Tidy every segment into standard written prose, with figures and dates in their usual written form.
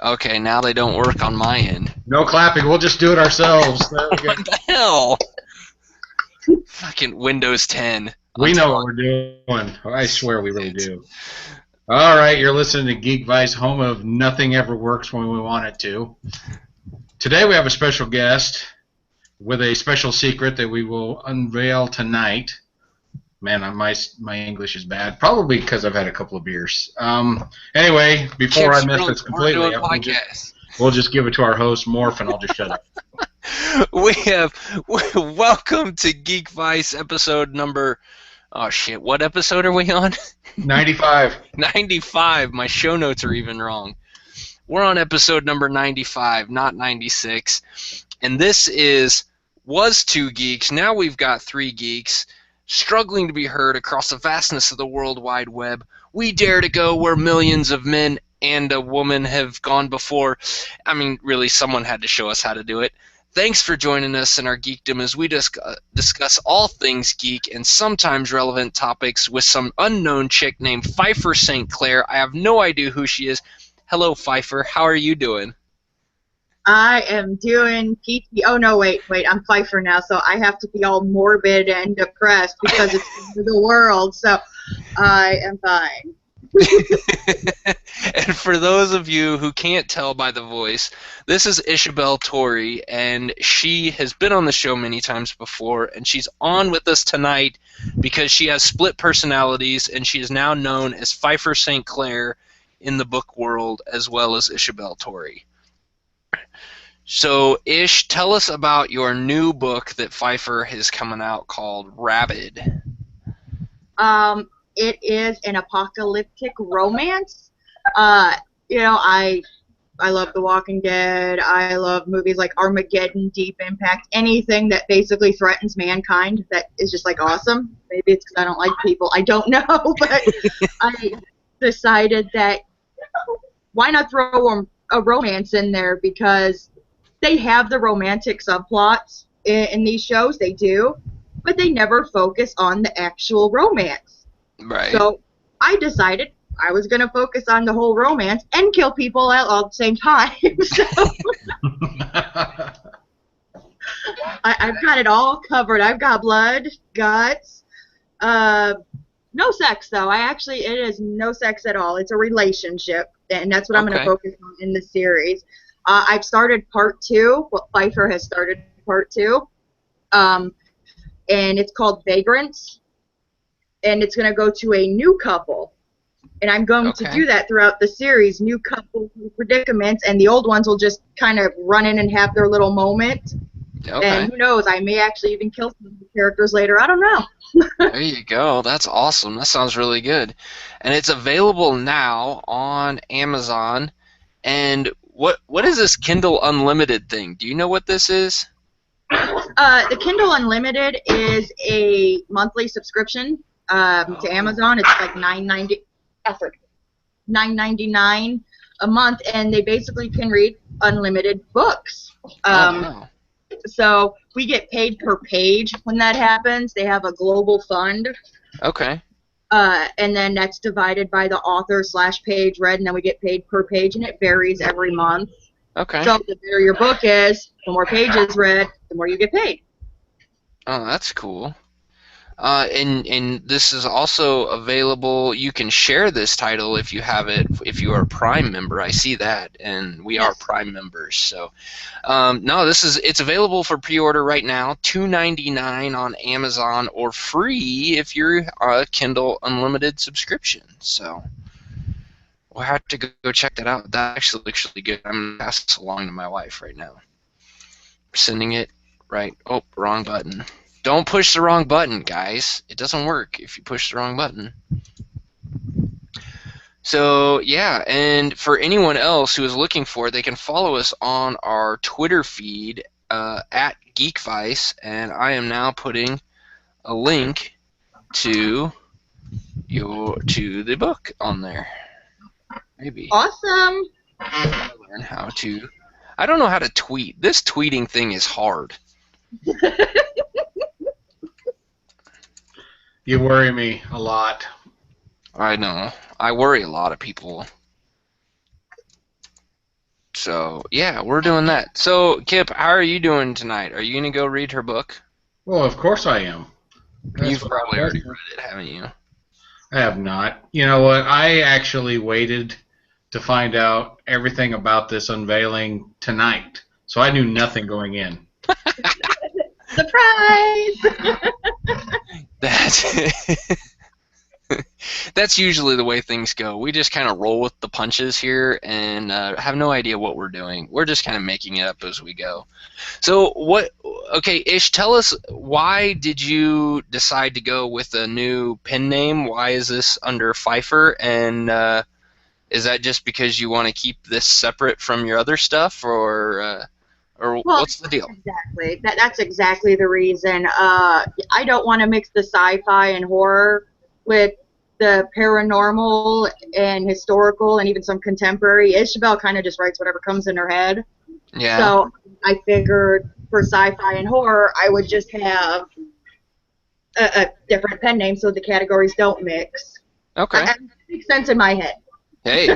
Okay, now they don't work on my end. No clapping. We'll just do it ourselves. There we go. What the hell? Fucking Windows 10. We know what we're doing. I swear we really do. All right, you're listening to Geek Vice, home of nothing ever works when we want it to. Today we have a special guest with a special secret that we will unveil tonight. Man, my English is bad. Probably because I've had a couple of beers. Anyway, before I mess this completely up, we'll just give it to our host, Morph, and I'll just shut up. Welcome to Geek Vice episode number... Oh, shit. What episode are we on? 95. 95. My show notes are even wrong. We're on episode number 95, not 96. And this was 2 geeks. Now we've got 3 geeks struggling to be heard across the vastness of the World Wide Web. We dare to go where millions of men and a woman have gone before. I mean, really, someone had to show us how to do it. Thanks for joining us in our geekdom as we discuss all things geek and sometimes relevant topics with some unknown chick named Pfeiffer St. Clair. I have no idea who she is. Hello, Pfeiffer. How are you doing? I am doing PT. Oh, no, wait. I'm Pfeiffer now, so I have to be all morbid and depressed because it's the world, so I am fine. And for those of you who can't tell by the voice, this is Isabel Torrey, and she has been on the show many times before, and she's on with us tonight because she has split personalities, and she is now known as Pfeiffer St. Clair in the book world as well as Isabel Torrey. So, Ish, tell us about your new book that Pfeiffer has coming out called Rabid. It is an apocalyptic romance. I love The Walking Dead. I love movies like Armageddon, Deep Impact, anything that basically threatens mankind that is just like awesome. Maybe it's because I don't like people. I don't know, but I decided that why not throw a romance in there, because they have the romantic subplots in these shows. They do, but they never focus on the actual romance. Right. So I decided I was going to focus on the whole romance and kill people all at the same time. So I've got it all covered. I've got blood, guts, no sex though. It is no sex at all. It's a relationship, and that's what I'm going to focus on in the series. I've started part 2. Well, Pfeiffer has started part 2, and it's called Vagrants. And it's going to go to a new couple. And I'm going to do that throughout the series, new couples, new predicaments, and the old ones will just kind of run in and have their little moment. Okay. And who knows, I may actually even kill some of the characters later. I don't know. There you go. That's awesome. That sounds really good. And it's available now on Amazon. And what is this Kindle Unlimited thing? Do you know what this is? The Kindle Unlimited is a monthly subscription. To Amazon. It's like $9.99 a month, and they basically can read unlimited books. So we get paid per page when that happens. They have a global fund. Okay. And then that's divided by the author/page read, and then we get paid per page, and it varies every month. Okay. So the better your book is, the more pages read, the more you get paid. Oh, that's cool. And this is also available. You can share this title if you have it, if you are a Prime member. I see that, and we are Prime members. So, no, it's available for pre-order right now, $2.99 on Amazon, or free if you're a Kindle Unlimited subscription. So, we'll have to go check that out. That actually looks really good. I'm gonna pass this along to my wife right now. We're sending it right. Oh, wrong button. Don't push the wrong button, guys. It doesn't work if you push the wrong button. So, yeah, and for anyone else who is looking for it, they can follow us on our Twitter feed at GeekVice, and I am now putting a link to the book on there. Maybe. Awesome. Learn how to. I don't know how to tweet. This tweeting thing is hard. You worry me a lot. I know. I worry a lot of people. So, yeah, we're doing that. So, Kip, how are you doing tonight? Are you going to go read her book? Well, of course I am. That's You've without probably already question. read it, haven't you? I have not. You know what? I actually waited to find out everything about this unveiling tonight, so I knew nothing going in. Surprise! That that's usually the way things go. We just kind of roll with the punches here and have no idea what we're doing. We're just kind of making it up as we go. So what? Okay, Ish, tell us, why did you decide to go with a new pen name? Why is this under Pfeiffer? And is that just because you want to keep this separate from your other stuff, or Well, what's the deal? exactly. That's exactly the reason. I don't want to mix the sci-fi and horror with the paranormal and historical and even some contemporary. Isabel kind of just writes whatever comes in her head. Yeah. So I figured for sci-fi and horror, I would just have a different pen name so the categories don't mix. Okay. It makes sense in my head. Hey,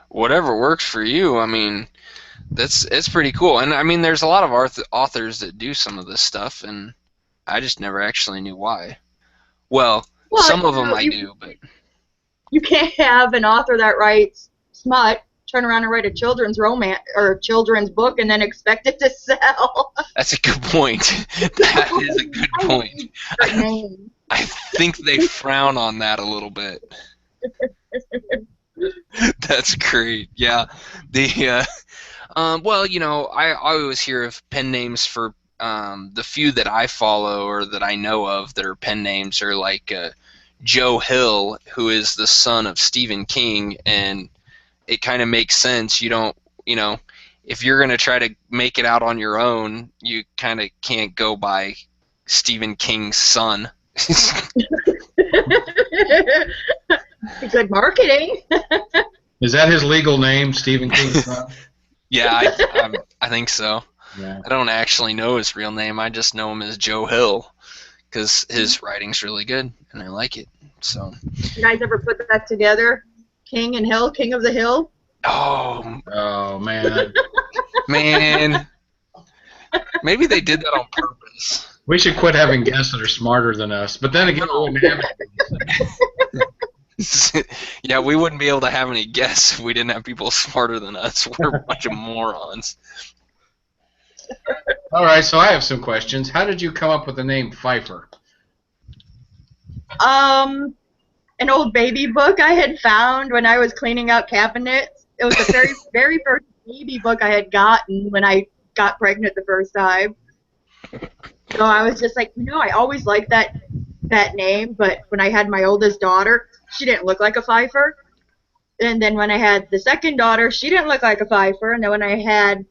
whatever works for you. I mean, it's pretty cool. And I mean, there's a lot of authors that do some of this stuff, and I just never actually knew why. Well, some of them I do, but you can't have an author that writes smut turn around and write a children's romance or children's book and then expect it to sell. that's a good point. That is a good point. I think they frown on that a little bit. That's great. Yeah. Well, you know, I always hear of pen names for the few that I follow or that I know of that are pen names are like Joe Hill, who is the son of Stephen King, and it kind of makes sense. You don't, you know, if you're going to try to make it out on your own, you kind of can't go by Stephen King's son. Good marketing. Is that his legal name, Stephen King? Yeah, I think so. Yeah. I don't actually know his real name. I just know him as Joe Hill because his writing's really good and I like it. So. You guys ever put that together? King and Hill, King of the Hill? Oh man. Man. Maybe they did that on purpose. We should quit having guests that are smarter than us. But then again, we wouldn't have any. Yeah, we wouldn't be able to have any guests if we didn't have people smarter than us. We're a bunch of morons. All right, so I have some questions. How did you come up with the name Pfeiffer? An old baby book I had found when I was cleaning out cabinets. It was the very, very first baby book I had gotten when I got pregnant the first time. So I was just like, you know, I always liked that name, but when I had my oldest daughter, she didn't look like a Pfeiffer. And then when I had the second daughter, she didn't look like a Pfeiffer. And then when I had,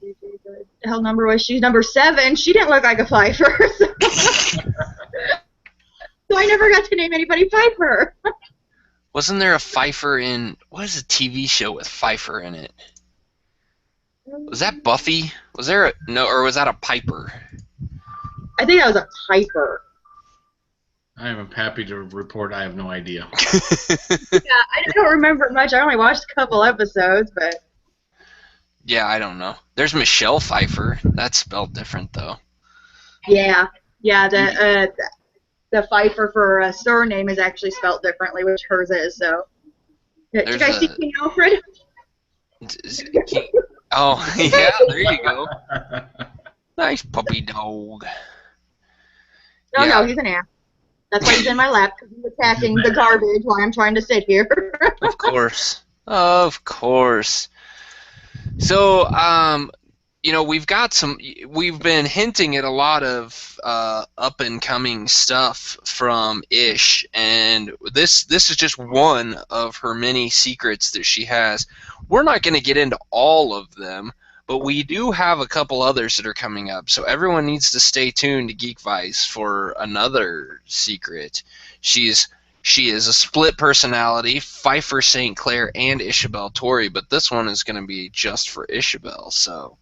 the hell number was she? Number 7, she didn't look like a Pfeiffer. So I never got to name anybody Pfeiffer. Wasn't there a Pfeiffer in, what is a TV show with Pfeiffer in it? Was that Buffy? Was there or was that a Piper? I think that was a Piper. I am happy to report I have no idea. Yeah, I don't remember much. I only watched a couple episodes, but... Yeah, I don't know. There's Michelle Pfeiffer. That's spelled different, though. Yeah, the Pfeiffer for a surname is actually spelled differently, which hers is, so... Did you guys see King Alfred? Oh, yeah, there you go. Nice puppy dog. No, he's an ass. That's why he's in my lap, because he's attacking the garbage while I'm trying to sit here. Of course. Of course. So, you know, we've been hinting at a lot of up-and-coming stuff from Ish, and this is just one of her many secrets that she has. We're not going to get into all of them, but we do have a couple others that are coming up, so everyone needs to stay tuned to Geek Vice for another secret. She is a split personality, Pfeiffer St. Clair and Isabel Tori, but this one is going to be just for Isabel, so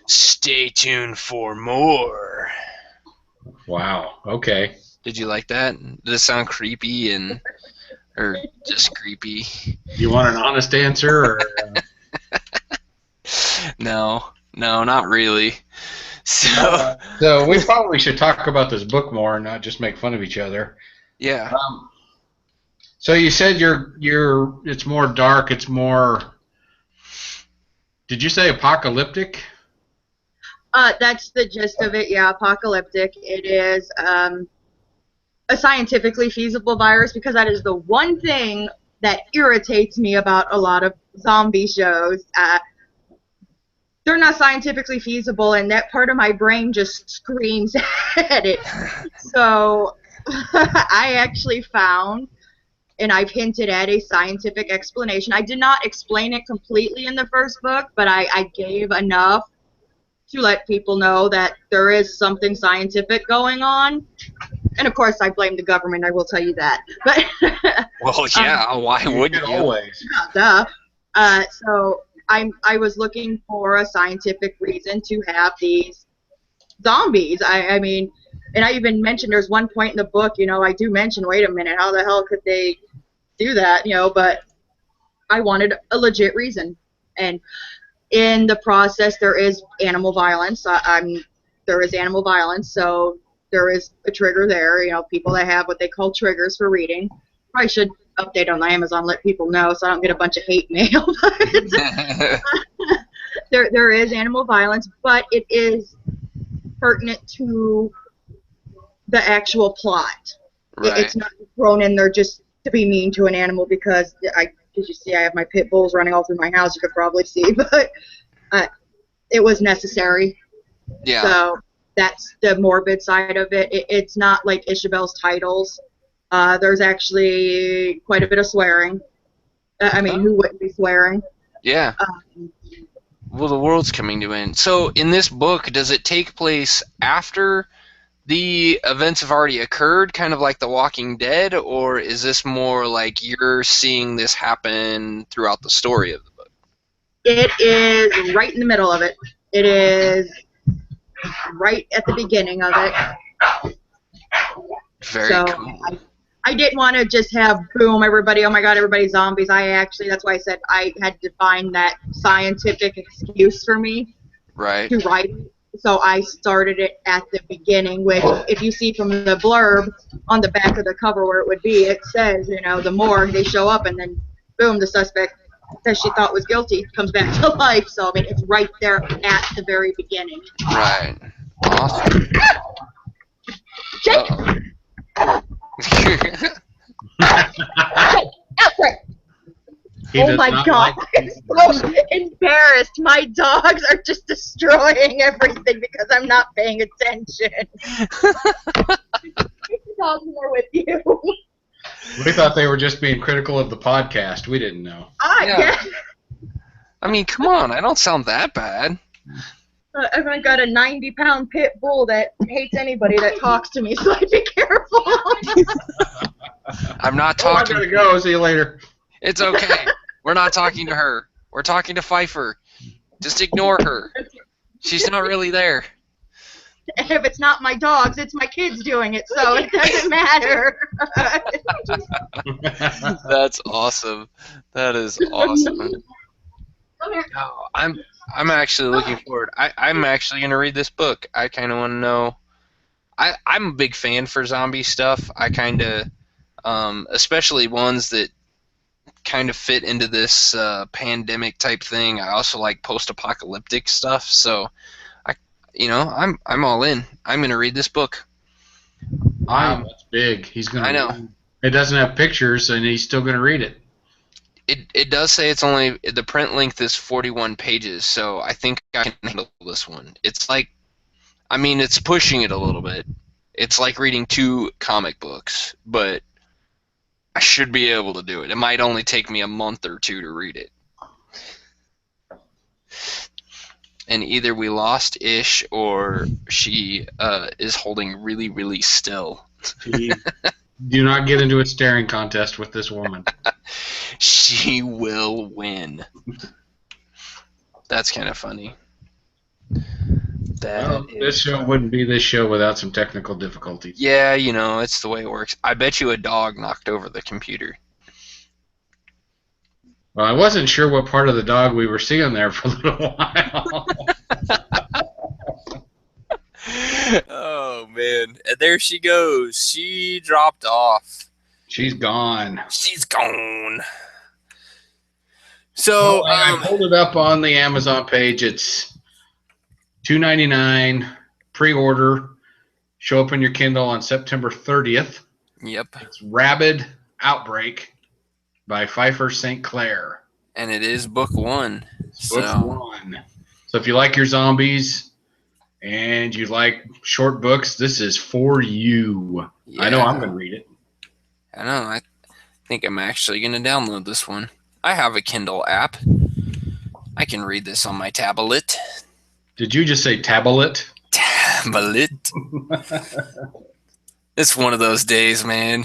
stay tuned for more. Wow, okay. Did you like that? Did it sound creepy or just creepy? You want an honest answer? Or, No, no, not really. So, So we probably should talk about this book more and not just make fun of each other. yeah. Um, so you said it's more dark. It's more. Did you say apocalyptic? That's the gist of it. Yeah, apocalyptic. It is a scientifically feasible virus because that is the one thing that irritates me about a lot of zombie shows. They're not scientifically feasible, and that part of my brain just screams at it. So I actually found, and I've hinted at, a scientific explanation. I did not explain it completely in the first book, but I gave enough to let people know that there is something scientific going on. And of course, I blame the government. I will tell you that. But Well, yeah. Why You wouldn't should you? always. duh. So I was looking for a scientific reason to have these zombies. I mean, and I even mentioned there's one point in the book, I do mention, wait a minute, how the hell could they do that? But I wanted a legit reason. And in the process, there is animal violence. There is animal violence, so there is a trigger there. People that have what they call triggers for reading. Probably should update on Amazon, let people know, so I don't get a bunch of hate mail. There is animal violence, but it is pertinent to the actual plot. Right. It's not thrown in there just to be mean to an animal because as you see, I have my pit bulls running all through my house. You could probably see, but it was necessary. Yeah. So that's the morbid side of it. It's not like Isabel's titles. There's actually quite a bit of swearing. I mean, who wouldn't be swearing? Yeah. Well, the world's coming to an end. So, in this book, does it take place after the events have already occurred, kind of like The Walking Dead, or is this more like you're seeing this happen throughout the story of the book? It is right in the middle of it. It is right at the beginning of it. Very cool. I didn't want to just have, boom, everybody, oh my god, everybody's zombies. That's why I said I had to find that scientific excuse for me to write it. So I started it at the beginning, which, if you see from the blurb on the back of the cover where it would be, it says, the morgue, they show up, and then, boom, the suspect that she thought was guilty comes back to life. So, I mean, it's right there at the very beginning. Right. Awesome. Jake! Alfred! Oh my god, I'm so embarrassed. My dogs are just destroying everything because I'm not paying attention. The dogs are with you. We thought they were just being critical of the podcast. We didn't know. Yeah. I mean, come on. I don't sound that bad. I've got a 90-pound pit bull that hates anybody that talks to me, so I'd be careful. I'm not talking. I gotta go. See you later. It's okay. We're not talking to her. We're talking to Pfeiffer. Just ignore her. She's not really there. If it's not my dogs, it's my kids doing it, so it doesn't matter. That's awesome. That is awesome. Oh, I'm actually looking forward. I'm actually gonna read this book. I kind of want to know. I'm a big fan for zombie stuff. I kind of, especially ones that kind of fit into this pandemic type thing. I also like post-apocalyptic stuff. So, I'm all in. I'm gonna read this book. Wow, that's big. He's gonna. I know. It doesn't have pictures, and he's still gonna read it. It does say it's only, the print length is 41 pages, so I think I can handle this one. It's like, I mean, it's pushing it a little bit. It's like reading 2 comic books, but I should be able to do it. It might only take me a month or 2 to read it. And either we lost Ish or she is holding really, really still. Do not get into a staring contest with this woman. She will win. That's kind of funny. This show wouldn't be this show without some technical difficulties. Yeah, it's the way it works. I bet you a dog knocked over the computer. Well, I wasn't sure what part of the dog we were seeing there for a little while. Oh man, and there she goes. She dropped off. She's gone. She's gone. Oh, So, I pulled it up on the Amazon page. It's $2.99 pre-order. Show up in your Kindle on September 30th. yep, It's Rabid Outbreak by Pfeiffer St. Clair. and it is book one. Book So, one. So if you like your zombies and you like short books, this is for you. yeah, I know I'm going to read it. I know. I think I'm actually going to download this one. I have a Kindle app. I can read this on my tablet. Did you just say tablet? Tablet. It's one of those days, man.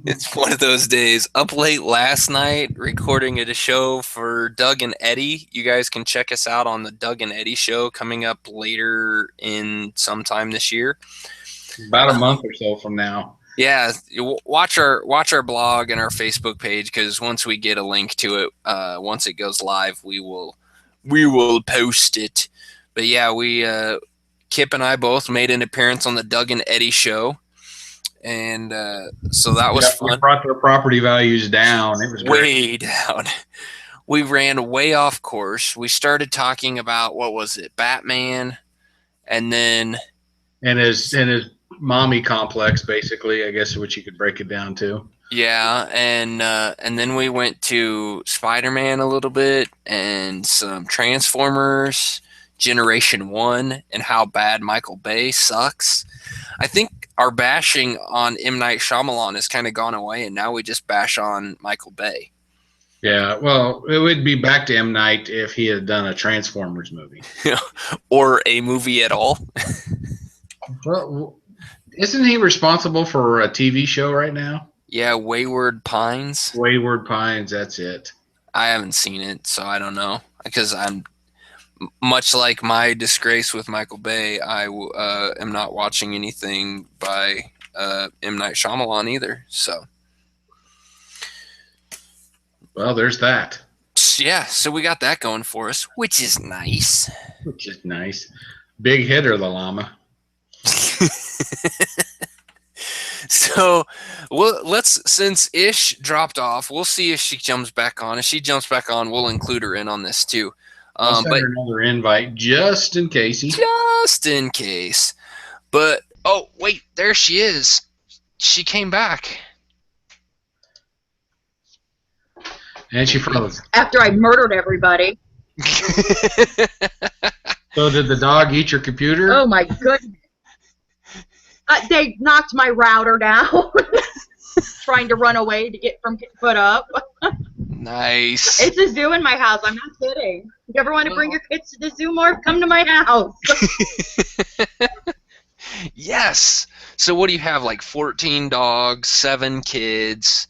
It's one of those days. Up late last night, recording at a show for Doug and Eddie. You guys can check us out on the Doug and Eddie show coming up later in sometime this year. About a month or so from now. Yeah, watch our blog and our Facebook page, because once we get a link to it, once it goes live, we will post it. But yeah, Kip and I both made an appearance on the Doug and Eddie show, and so that was fun. We brought their property values down. It was great. Way down. We ran way off course. We started talking about, what was it, Batman, and then and his mommy complex, basically, I guess, what you could break it down to. yeah, and then we went to Spider-Man a little bit, and some Transformers, Generation 1, and how bad Michael Bay sucks. I think our bashing on M. Night Shyamalan has kind of gone away, and now we just bash on Michael Bay. Yeah, well, it would be back to M. Night if he had done a Transformers movie. Or a movie at all. Well, isn't he responsible for a TV show right now? Yeah, Wayward Pines. Wayward Pines, that's it. I haven't seen it, so I don't know. Because I'm much like my disgrace with Michael Bay, I am not watching anything by M. Night Shyamalan either. So, well, there's that. yeah, so we got that going for us, which is nice. Which is nice. Big hitter, the llama. So, since Ish dropped off, we'll see if she jumps back on. If she jumps back on, we'll include her in on this too. I'll send her another invite just in case. Just in case. But, oh, wait, there she is. She came back. And she froze. After I murdered everybody. So did the dog eat your computer? Oh my goodness. They knocked my router down. Trying to run away to get from put up. Nice. It's a zoo in my house. I'm not kidding. If you ever want to bring your kids to the zoo more, come to my house. Yes. So what do you have, like 14 dogs, 7 kids,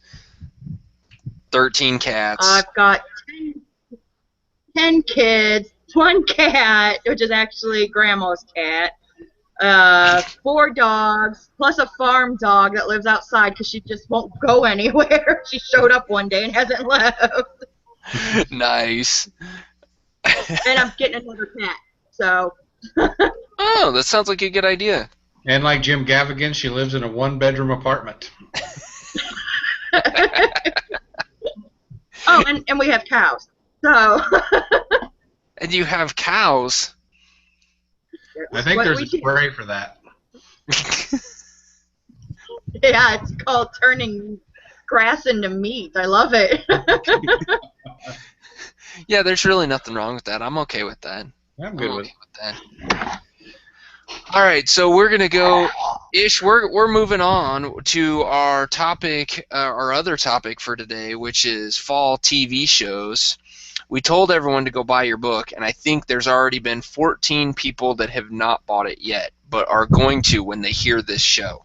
13 cats? I've got 10 kids, 1 cat, which is actually grandma's cat, 4 dogs, plus a farm dog that lives outside because she just won't go anywhere. She showed up one day and hasn't left. Nice. And I'm getting another cat. So. Oh, that sounds like a good idea. And like Jim Gaffigan, she lives in a 1-bedroom apartment. Oh, and we have cows. So. And you have cows. I think there's a spray for that. Yeah, it's called turning grass into meat. I love it. Yeah, there's really nothing wrong with that. I'm okay with that. I'm good with that. All right, so we're gonna go. Ish, we're moving on to our topic, our other topic for today, which is fall TV shows. We told everyone to go buy your book, and I think there's already been 14 people that have not bought it yet, but are going to when they hear this show.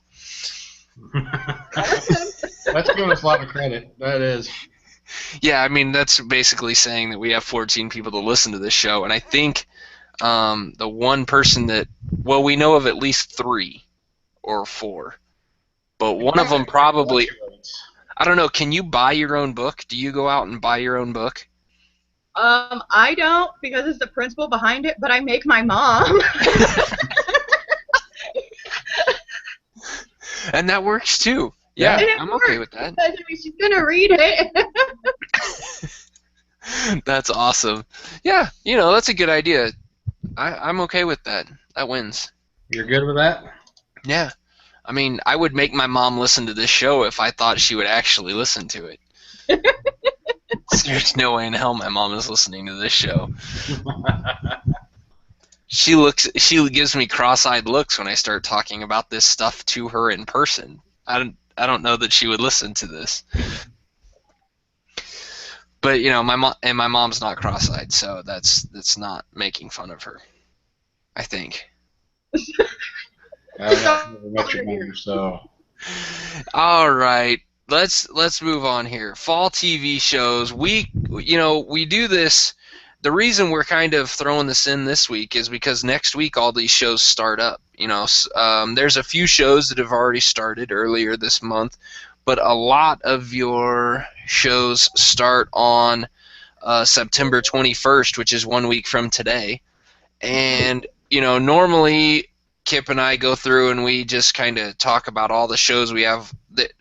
That's giving us a lot of credit. That is. Yeah, I mean, that's basically saying that we have 14 people to listen to this show, and I think the one person that, well, we know of at least 3 or 4, but one of them probably, I don't know. Can you buy your own book? Do you go out and buy your own book? I don't because it's the principle behind it, but I make my mom. And that works too. Yeah, And it I'm works okay with that. because, I mean, she's gonna read it. That's awesome. Yeah, that's a good idea. I'm okay with that. That wins. You're good with that? Yeah. I mean, I would make my mom listen to this show if I thought she would actually listen to it. There's no way in hell my mom is listening to this show. She gives me cross-eyed looks when I start talking about this stuff to her in person. I don't know that she would listen to this. But my mom's not cross-eyed, so that's not making fun of her, I think. I've never met your mother, so. All right, let's move on here. Fall TV shows. We do this. The reason we're kind of throwing this in this week is because next week all these shows start up. There's a few shows that have already started earlier this month, but a lot of your shows start on September 21st, which is 1 week from today. And normally Kip and I go through and we just kind of talk about all the shows we have that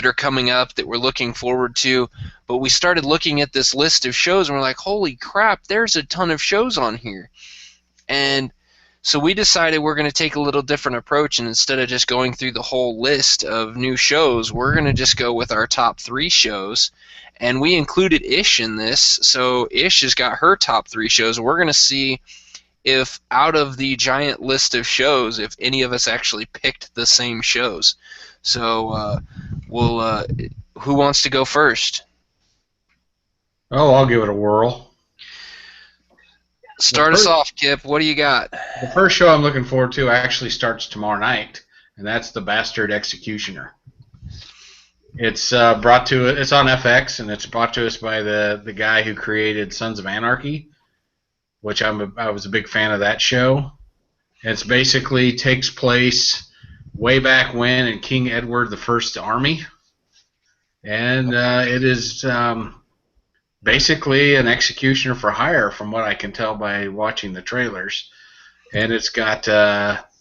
are coming up that we're looking forward to. But we started looking at this list of shows and we're like, holy crap, there's a ton of shows on here. And so we decided we're going to take a little different approach, and instead of just going through the whole list of new shows, we're going to just go with our top 3 shows. And we included Ish in this, so Ish has got her top 3 shows. We're going to see if out of the giant list of shows, if any of us actually picked the same shows. So who wants to go first? Oh, I'll give it a whirl. Start us off, Kip. What do you got? The first show I'm looking forward to actually starts tomorrow night, and that's The Bastard Executioner. It's on FX, and it's brought to us by the guy who created Sons of Anarchy, which I was a big fan of that show. It's basically takes place way back when in King Edward I's army, and it is basically an executioner for hire, from what I can tell by watching the trailers. And it's got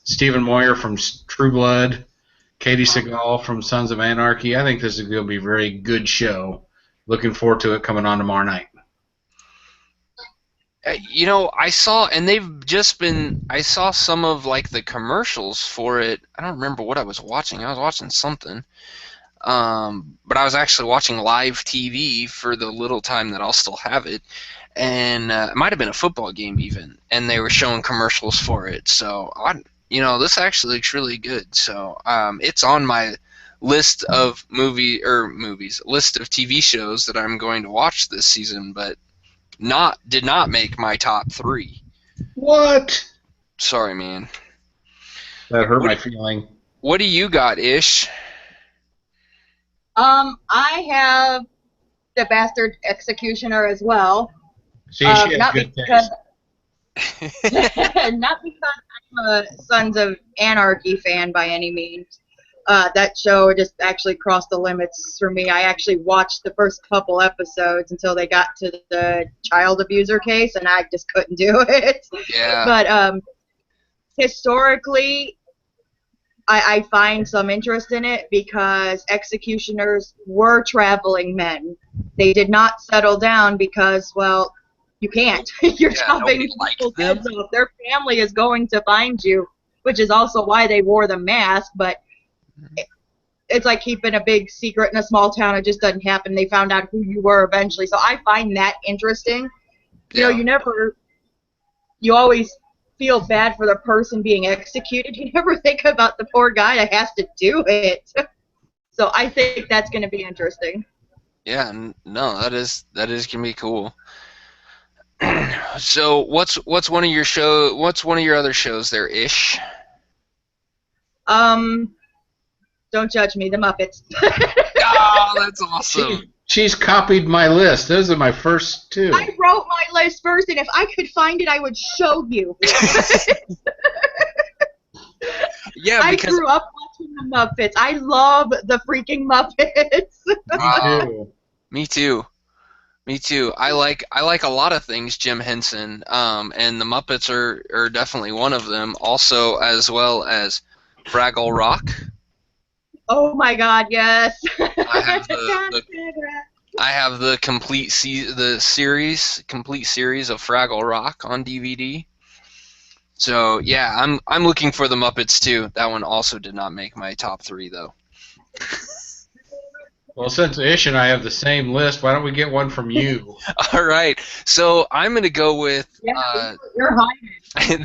Stephen Moyer from True Blood, Katie Seagal from Sons of Anarchy. I think this is going to be a very good show. Looking forward to it coming on tomorrow night. I saw, and I saw some of like the commercials for it. I don't remember what I was watching. I was watching something. But I was actually watching live TV for the little time that I'll still have it, and it might have been a football game even, and they were showing commercials for it. So this actually looks really good. So it's on my list of list of TV shows that I'm going to watch this season, but did not make my top 3. What? Sorry, man. That hurt my feeling. What do you got, Ish? I have The Bastard Executioner as well. See, she has not good because, taste. not because I'm a Sons of Anarchy fan by any means. That show just actually crossed the limits for me. I actually watched the first couple episodes until they got to the child abuser case, and I just couldn't do it. Yeah. But historically, I find some interest in it because executioners were traveling men. They did not settle down because, well, you can't. You're chopping people's heads off. Their family is going to find you, which is also why they wore the mask. But it's like keeping a big secret in a small town. It just doesn't happen. They found out who you were eventually. So I find that interesting. You always feel bad for the person being executed. You never think about the poor guy that has to do it. So I think that's going to be interesting. Yeah, no, that is gonna be cool. So what's one of your other shows there, Ish? Don't judge me, The Muppets. Oh, that's awesome. She's copied my list. Those are my first 2. I wrote my list first, and if I could find it, I would show you. Yeah, I because grew up watching the Muppets. I love the freaking Muppets. Me too. Me too. Me too. I like a lot of things Jim Henson, and the Muppets are definitely one of them. Also, as well as Fraggle Rock. Oh my God, yes. I have Can't say that. I have the complete series of Fraggle Rock on DVD. So yeah, I'm looking for the Muppets too. That one also did not make my top 3 though. Well, since Ish and I have the same list, why don't we get one from you? All right, so I'm gonna go with Yeah, you're hiding.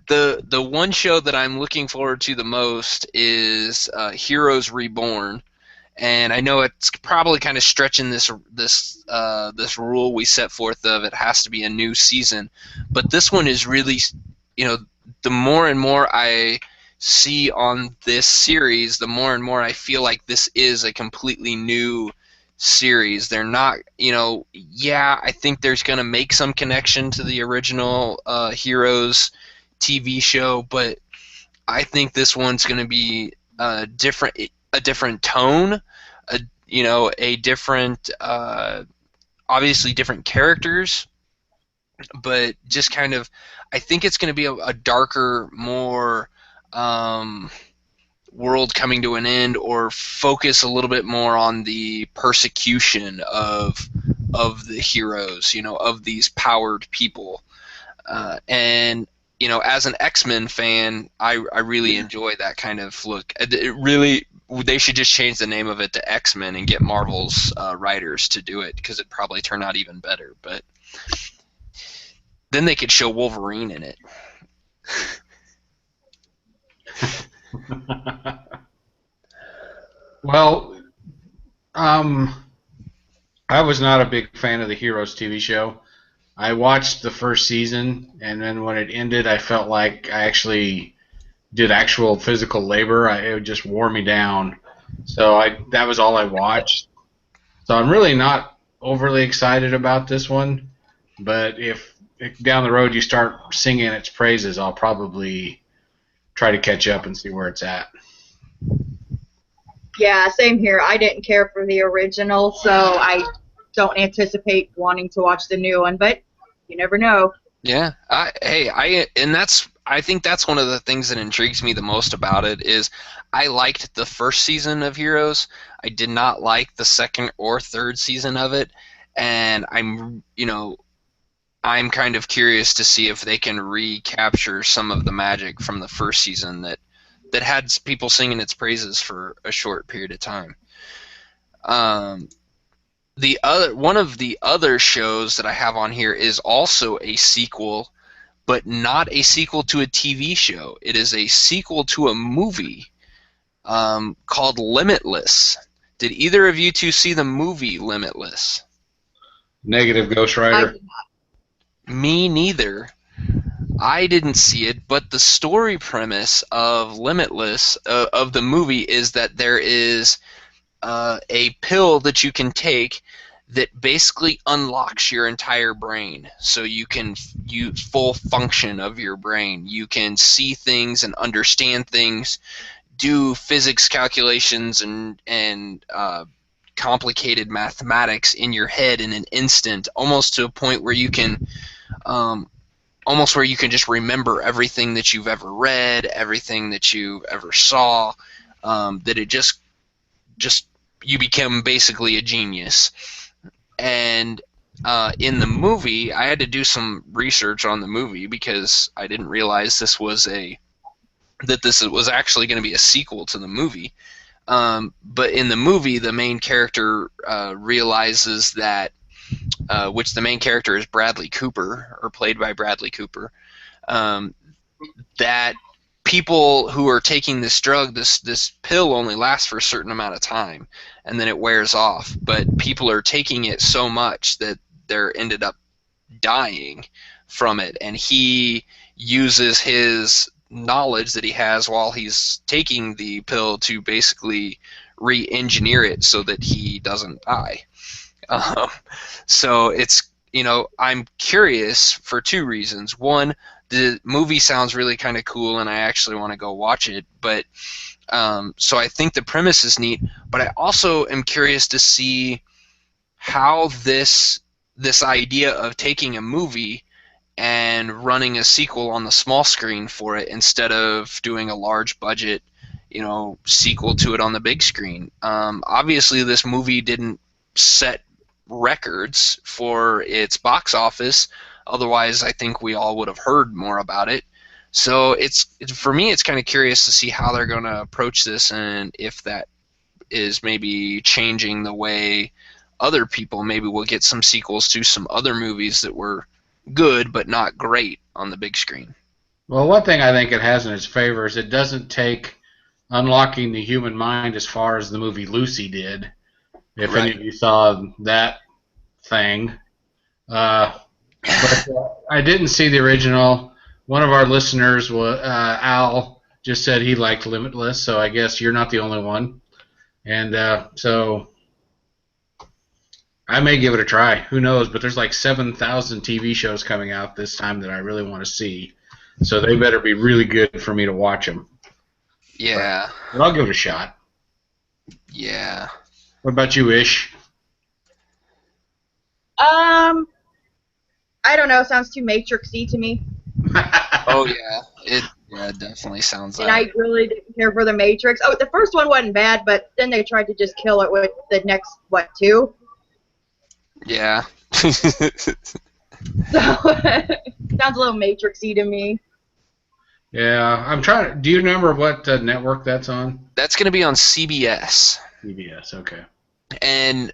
the one show that I'm looking forward to the most is Heroes Reborn, and I know it's probably kind of stretching this rule we set forth of it has to be a new season, but this one is really, the more and more I see on this series, the more and more I feel like this is a completely new series. They're not, yeah, I think there's going to make some connection to the original Heroes TV show, but I think this one's going to be a different tone, a different, obviously different characters, but just kind of, I think it's going to be a darker, more world coming to an end, or focus a little bit more on the persecution of the heroes, of these powered people. And as an X-Men fan, I really enjoy that kind of look. It really, they should just change the name of it to X-Men and get Marvel's writers to do it, because it'd probably turn out even better. But then they could show Wolverine in it. Well, I was not a big fan of the Heroes TV show. I watched the first season, and then when it ended, I felt like I actually did actual physical labor. It just wore me down. So that was all I watched. So I'm really not overly excited about this one. But if down the road you start singing its praises, I'll probably try to catch up and see where it's at. Yeah, same here. I didn't care for the original, so I don't anticipate wanting to watch the new one, but you never know. Yeah, I think that's one of the things that intrigues me the most about it is I liked the first season of Heroes. I did not like the second or third season of it, and I'm kind of curious to see if they can recapture some of the magic from the first season that had people singing its praises for a short period of time. One of the other shows that I have on here is also a sequel, but not a sequel to a TV show. It is a sequel to a movie called Limitless. Did either of you two see the movie Limitless? Negative, Ghost Rider. Me neither. I didn't see it, but the story premise of Limitless, of the movie, is that there is a pill that you can take that basically unlocks your entire brain, so you can use full function of your brain. You can see things and understand things, do physics calculations and complicated mathematics in your head in an instant, almost to a point where you can just remember everything that you've ever read, everything that you ever saw. That it just you become basically a genius. And in the movie, I had to do some research on the movie because I didn't realize this was actually going to be a sequel to the movie. But in the movie, the main character realizes that, which the main character is Bradley Cooper, or played by Bradley Cooper, that people who are taking this drug, this pill only lasts for a certain amount of time, and then it wears off. But people are taking it so much that they're ended up dying from it, and he uses his knowledge that he has while he's taking the pill to basically re-engineer it so that he doesn't die. So it's, I'm curious for two reasons. One, the movie sounds really kind of cool, and I actually want to go watch it. But so I think the premise is neat, but I also am curious to see how this idea of taking a movie and running a sequel on the small screen for it instead of doing a large budget, sequel to it on the big screen. Obviously, this movie didn't set records for its box office. Otherwise, I think we all would have heard more about it. So for me, it's kind of curious to see how they're going to approach this, and if that is maybe changing the way other people maybe will get some sequels to some other movies that were good but not great on the big screen. Well, one thing I think it has in its favor is it doesn't take unlocking the human mind as far as the movie Lucy did. If any of you saw that thing. But I didn't see the original. One of our listeners, Al, just said he liked Limitless, so I guess you're not the only one. And so I may give it a try. Who knows? But there's like 7,000 TV shows coming out this time that I really want to see. So they better be really good for me to watch them. Yeah. But I'll give it a shot. Yeah. What about you, Ish? I don't know. Sounds too Matrixy to me. Oh yeah, it definitely sounds And like. I really didn't care for the Matrix. Oh, the first one wasn't bad, but then they tried to just kill it with the next two. Yeah. So sounds a little Matrixy to me. Yeah, I'm trying to. Do you remember what network that's on? That's going to be on CBS. CBS, okay. And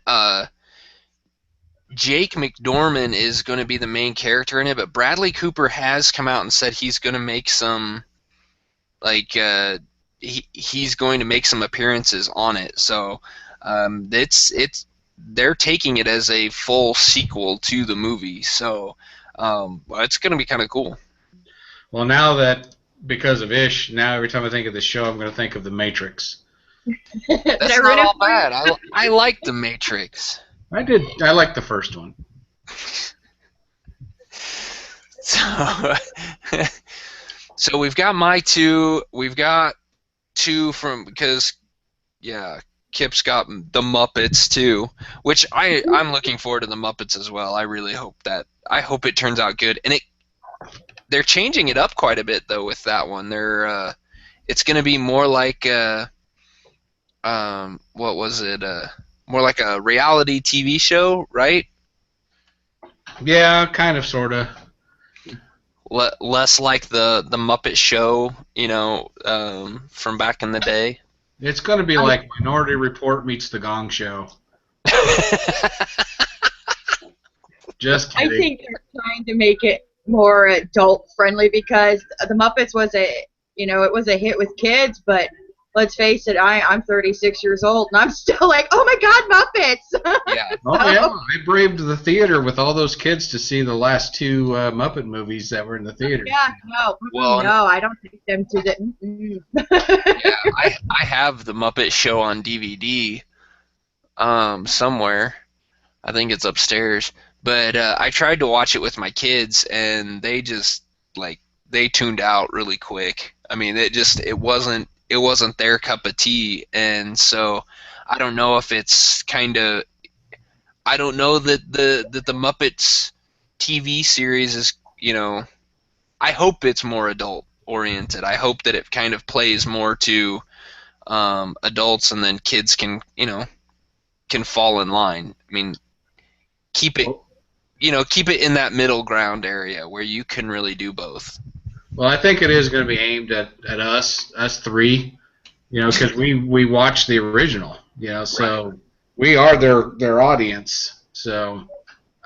Jake McDorman is going to be the main character in it, but Bradley Cooper has come out and said he's going to make some, he's going to make some appearances on it. So they're taking it as a full sequel to the movie. So it's going to be kind of cool. Well, now that, because of Ish, now every time I think of the show, I'm going to think of The Matrix. That's not all bad. I like The Matrix. I did. I liked the first one. So we've got my two. We've got two from, because Kip's got the Muppets too, which I'm looking forward to the Muppets as well. I really hope it turns out good. And they're changing it up quite a bit though with that one. It's going to be more like what was it? More like a reality TV show, right? Yeah, kind of, sort of. Less like the Muppet Show, from back in the day. It's going to be like Minority Report meets The Gong Show. Just kidding. I think they're trying to make it more adult friendly because the Muppets was it was a hit with kids, but let's face it, I'm 36 years old and I'm still like, oh my God, Muppets! Yeah. Oh yeah, I braved the theater with all those kids to see the last two Muppet movies that were in the theater. Yeah, no, I don't take them to the. Yeah, I have the Muppet Show on DVD, somewhere. I think it's upstairs. But I tried to watch it with my kids, and they just they tuned out really quick. I mean, it wasn't their cup of tea, and so I don't know if it's I don't know that the Muppets TV series is, I hope it's more adult oriented. I hope that it kind of plays more to adults, and then kids can fall in line. I mean, keep it in that middle ground area where you can really do both. Well, I think it is going to be aimed at us three, because we watched the original, so right. We are their audience. So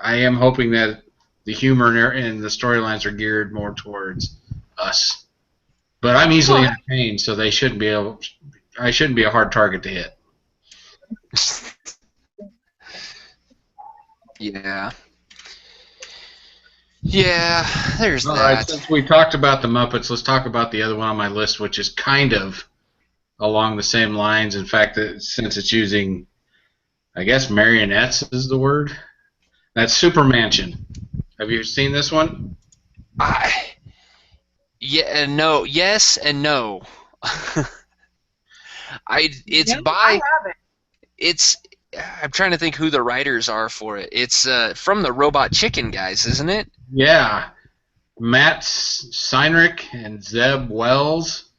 I am hoping that the humor and the storylines are geared more towards us. But I'm easily entertained, so I shouldn't be a hard target to hit. Yeah. Yeah, there's that. All right, since we talked about the Muppets, let's talk about the other one on my list, which is kind of along the same lines. In fact, since it's using, I guess, marionettes is the word. That's Super Mansion. Have you seen this one? Yeah and no. Yes and no. It's No, I by haven't. it's I'm trying to think who the writers are for it. It's from the Robot Chicken guys, isn't it? Yeah, Matt Seinrich and Zeb Wells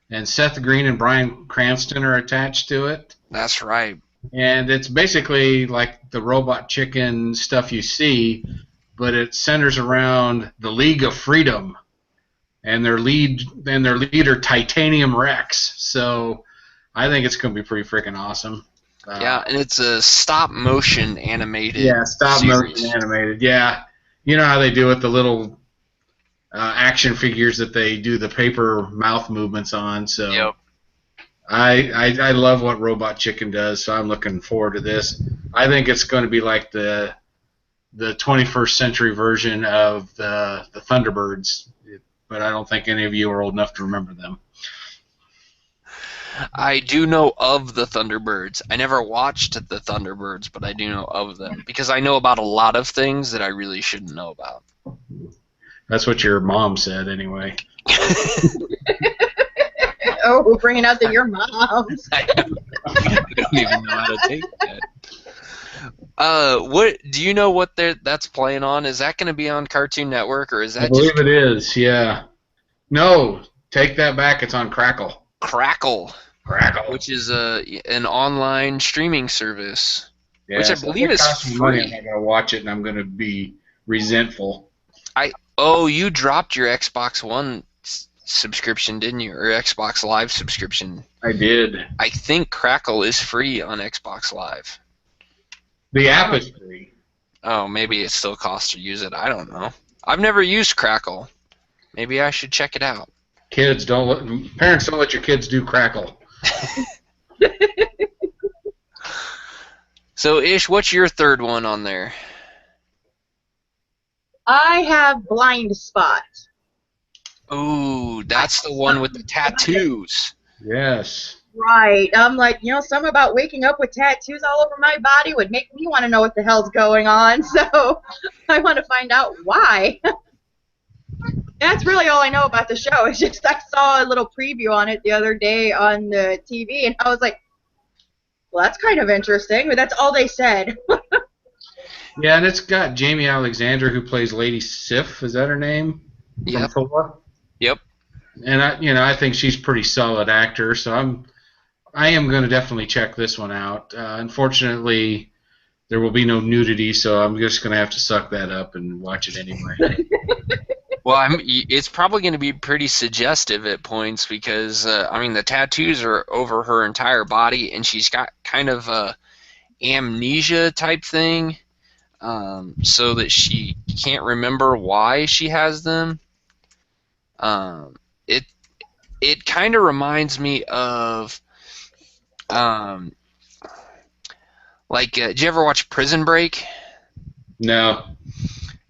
and Seth Green and Bryan Cranston are attached to it. That's right. And it's basically like the Robot Chicken stuff you see, but it centers around the League of Freedom and their leader Titanium Rex. So I think it's going to be pretty freaking awesome. Yeah, and it's a stop motion animated Yeah, stop motion series. animated. Yeah, you know how they do it, the little action figures that they do the paper mouth movements on. Yep. So I love what Robot Chicken does. So I'm looking forward to this. I think it's going to be like the 21st century version of the Thunderbirds, but I don't think any of you are old enough to remember them. I do know of the Thunderbirds. I never watched the Thunderbirds, but I do know of them because I know about a lot of things that I really shouldn't know about. That's what your mom said, anyway. Oh, bringing out your moms. I don't even know how to take that. What do you know what that's playing on? Is that going to be on Cartoon Network or is I that just believe it is. Yeah. No, take that back. It's on Crackle. Crackle, Crackle. which is an online streaming service, which I Yeah. So if believe it is costs me money, I'm free. not going to watch it, and I'm going to be resentful. You dropped your Xbox One subscription, didn't you? Or Xbox Live subscription. I did. I think Crackle is free on Xbox Live. The app is free. Oh, maybe it still costs to use it. I don't know. I've never used Crackle. Maybe I should check it out. Parents don't let your kids do Crackle. So, Ish, what's your third one on there? I have blind spot. Ooh, that's the one with the tattoos. Yes. Right. I'm like, something about waking up with tattoos all over my body would make me want to know what the hell's going on. So I want to find out why. That's really all I know about the show. It's just I saw a little preview on it the other day on the TV, and I was like, well, that's kind of interesting. But that's all they said. Yeah, and it's got Jamie Alexander, who plays Lady Sif. Is that her name? From Yep. Thor? Yep. And I think she's a pretty solid actor, so I am going to definitely check this one out. Unfortunately, there will be no nudity, so I'm just going to have to suck that up and watch it anyway. Well, it's probably going to be pretty suggestive at points because, the tattoos are over her entire body, and she's got kind of a amnesia type thing, so that she can't remember why she has them. Um, it it kind of reminds me of, um, did you ever watch Prison Break? No.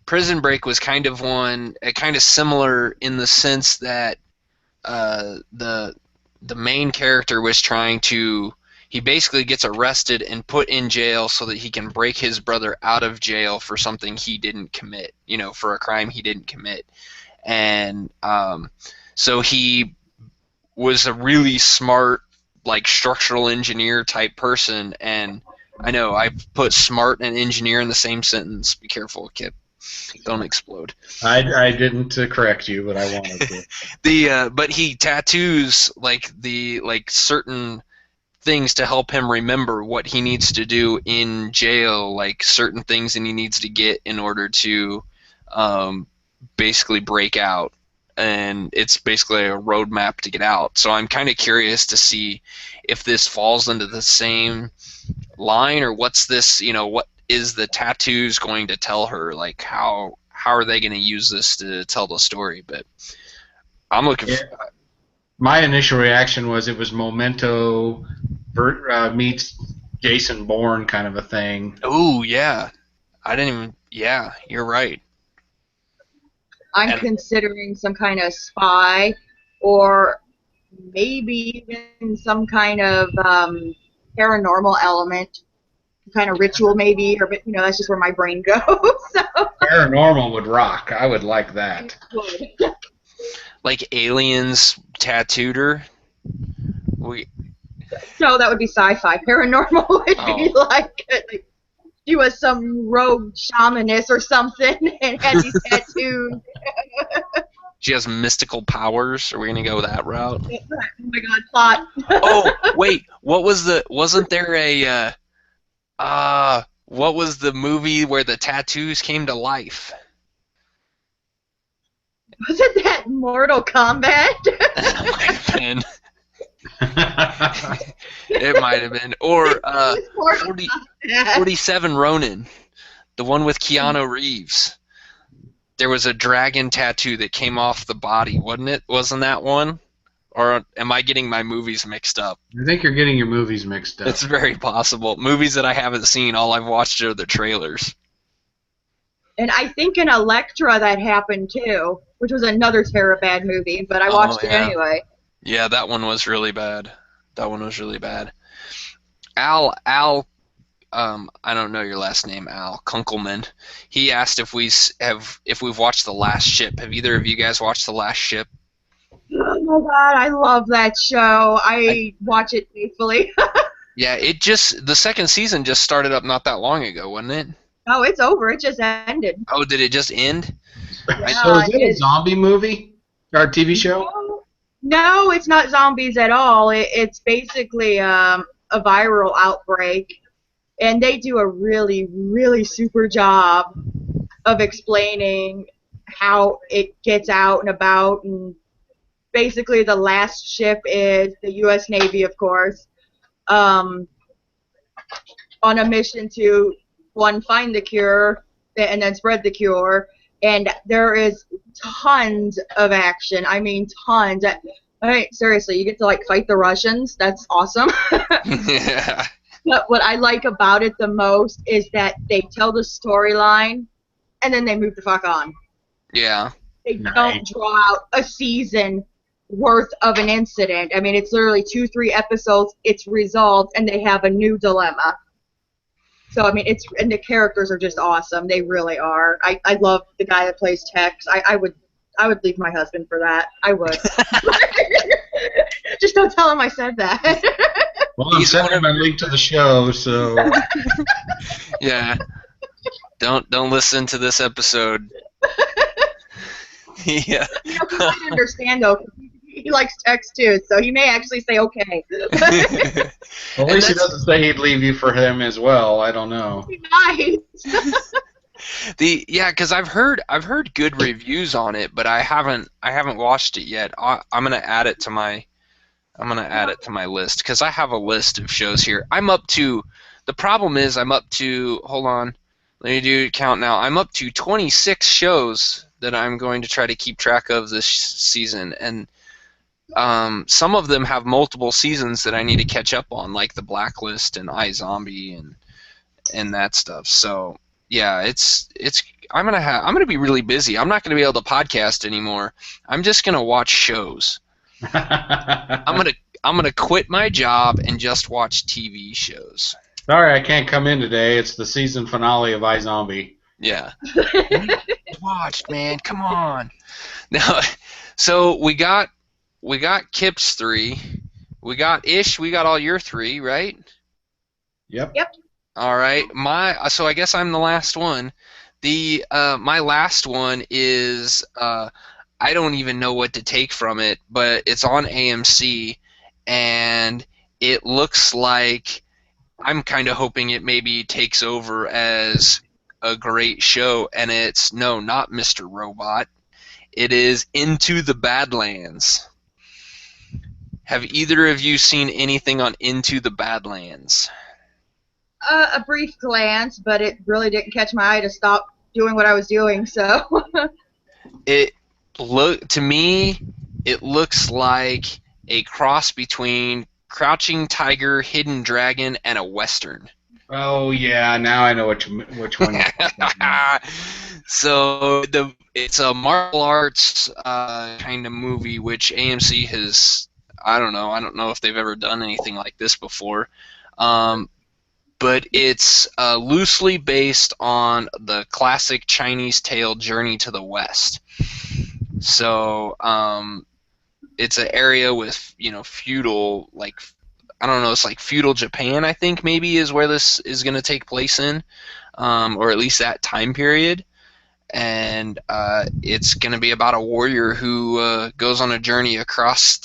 Prison Break was kind of kind of similar in the sense that the main character was he basically gets arrested and put in jail so that he can break his brother out of jail for something he didn't commit, for a crime he didn't commit. And so he was a really smart, like, structural engineer type person. And I know I've put smart and engineer in the same sentence. Be careful, kid. Don't explode. I didn't correct you, but I wanted to. But he tattoos like certain things to help him remember what he needs to do in jail, like certain things that he needs to get in order to basically break out. And it's basically a roadmap to get out. So I'm kind of curious to see if this falls into the same line, or what's this, what is the tattoos going to tell her? Like, how are they going to use this to tell the story? But I'm looking for... My initial reaction was it was Memento meets Jason Bourne kind of a thing. Oh, yeah. I didn't even... Yeah, you're right. I'm considering some kind of spy, or maybe even some kind of paranormal element, kind of ritual maybe, or that's just where my brain goes. So. Paranormal would rock. I would like that. like aliens tattooed her. We No, that would be sci-fi. Paranormal would be Oh. like she was some rogue shamaness or something and had these tattoos. She has mystical powers. Are we gonna go that route? Oh my god, plot. Oh wait, wasn't there a what was the movie where the tattoos came to life? Wasn't that Mortal Kombat? It might have been. It might have been. Or 47 Ronin, the one with Keanu Reeves. There was a dragon tattoo that came off the body, wasn't it? Wasn't that one? Or am I getting my movies mixed up? I think you're getting your movies mixed up. It's very possible. Movies that I haven't seen, all I've watched are the trailers. And I think in Elektra that happened too, which was another Terabad movie, but I watched it anyway. Yeah, that one was really bad. Al, I don't know your last name, Al Kunkelman. He asked if we've watched The Last Ship. Have either of you guys watched The Last Ship? Oh my god, I love that show. I watch it faithfully. Yeah, the second season just started up not that long ago, wasn't it? Oh, it's over. It just ended. Oh, did it just end? Yeah, so is it a zombie movie or a TV show? No, it's not zombies at all. It's basically a viral outbreak, and they do a really, really super job of explaining how it gets out and about. And basically, the last ship is the U.S. Navy, of course, on a mission to find the cure and then spread the cure. And there is tons of action. I mean, tons. I mean, seriously, you get to like fight the Russians. That's awesome. Yeah. But what I like about it the most is that they tell the storyline and then they move the fuck on. Yeah. They don't draw out a season worth of an incident. I mean, it's literally 2-3 episodes. It's resolved, and they have a new dilemma. So I mean, and the characters are just awesome. They really are. I love the guy that plays Tex. I would leave my husband for that. I would. Just don't tell him I said that. Well, I'm sending him a link to the show, so. Yeah. Don't listen to this episode. Yeah. You know, he might understand though. He likes Tex too, so he may actually say okay. Well, at least he doesn't say he'd leave you for him as well. I don't know. He might. Because I've heard good reviews on it, but I haven't watched it yet. I'm gonna add it to my list because I have a list of shows here. The problem is I'm up to. Hold on, let me do count now. I'm up to 26 shows that I'm going to try to keep track of this season, and some of them have multiple seasons that I need to catch up on, like The Blacklist and iZombie and that stuff. So yeah, I'm gonna be really busy. I'm not gonna be able to podcast anymore. I'm just gonna watch shows. I'm gonna quit my job and just watch TV shows. Sorry, I can't come in today. It's the season finale of iZombie. Yeah. Watched, man. Come on. Now, so we got Kip's 3. We got Ish. We got all your 3, right? Yep. All right. So I guess I'm the last one. My last one is I don't even know what to take from it, but it's on AMC, and it looks like I'm kind of hoping it maybe takes over as a great show, and it's not Mr. Robot. It is Into the Badlands. Have either of you seen anything on Into the Badlands? A brief glance, but it really didn't catch my eye to stop doing what I was doing. So. To me, it looks like a cross between Crouching Tiger, Hidden Dragon, and a Western. Oh yeah, now I know which one. So it's a martial arts kind of movie, which AMC has. I don't know if they've ever done anything like this before, but it's loosely based on the classic Chinese tale Journey to the West. So it's an area with feudal, like, I don't know, it's like feudal Japan, I think maybe is where this is going to take place in, or at least that time period. And it's going to be about a warrior who goes on a journey across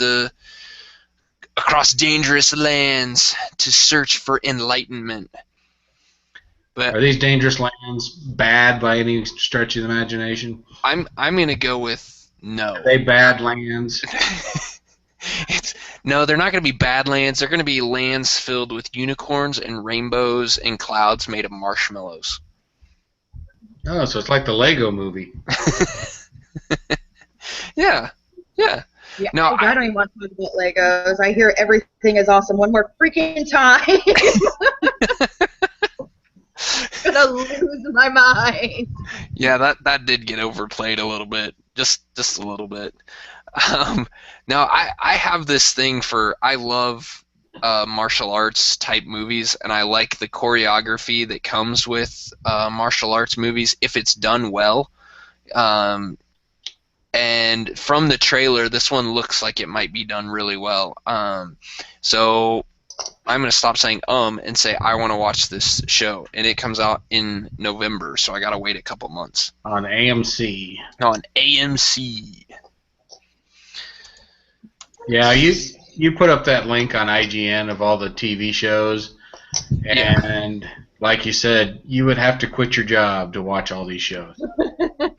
dangerous lands to search for enlightenment. But Are these dangerous lands bad by any stretch of the imagination? I'm going to go with no. Are they bad lands? No, they're not going to be badlands. They're going to be lands filled with unicorns and rainbows and clouds made of marshmallows. Oh, so it's like the Lego movie. Yeah, yeah. Yeah, No, I don't even want to talk about Legos. I hear everything is awesome one more freaking time. I'm gonna lose my mind. yeah, that did get overplayed a little bit, just a little bit. Now I have this thing for, I love martial arts type movies, and I like the choreography that comes with martial arts movies if it's done well. And from the trailer, this one looks like it might be done really well. So I'm going to stop saying and say I want to watch this show. And it comes out in November, so I got to wait a couple months. On AMC. On AMC. Yeah, you put up that link on IGN of all the TV shows, and like you said, you would have to quit your job to watch all these shows.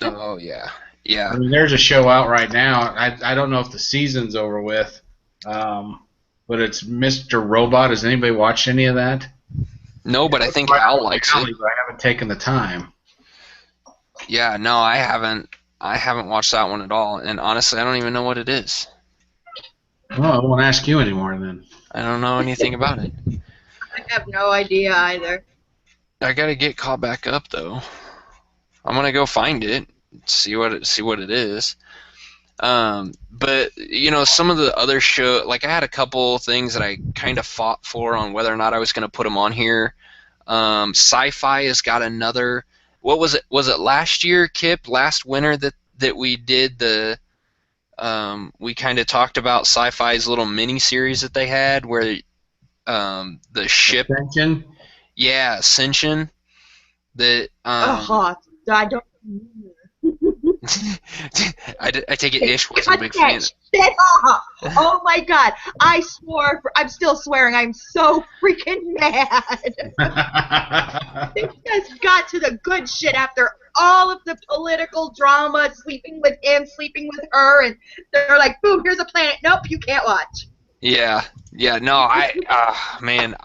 Oh, yeah. Yeah. I mean, there's a show out right now. I don't know if the season's over with, but it's Mr. Robot. Has anybody watched any of that? No, but I think Al likes it. But I haven't taken the time. Yeah, no, I haven't watched that one at all, and honestly, I don't even know what it is. Well, I won't ask you anymore then. I don't know anything about it. I have no idea either. I gotta get caught back up though. I'm gonna go find it, see what it is. But some of the other show, like I had a couple things that I kind of fought for on whether or not I was gonna put them on here. Sci-Fi has got another. What was it? Was it last year, Kip? Last winter that we did the. We kind of talked about Sci-Fi's little mini series that they had, where the ship. Ascension? Yeah, Ascension. I don't. I take it Ish wasn't a big fan. Shit off. Oh my god! I swore. I'm still swearing. I'm so freaking mad. They just got to the good shit after all of the political drama, sleeping with him, sleeping with her, and they're like, boom, here's a planet. Nope, you can't watch. Yeah, no, man,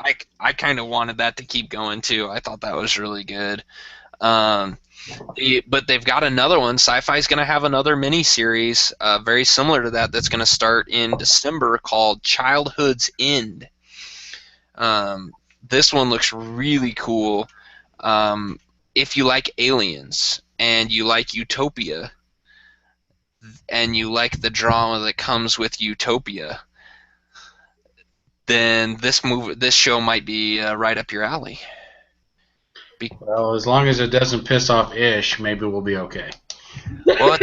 I kind of wanted that to keep going too. I thought that was really good. But they've got another one. Sci-Fi's going to have another mini-series very similar to that's going to start in December called Childhood's End. This one looks really cool. If you like aliens and you like Utopia and you like the drama that comes with Utopia, then this show might be right up your alley. Well, as long as it doesn't piss off Ish, maybe we'll be okay. Well,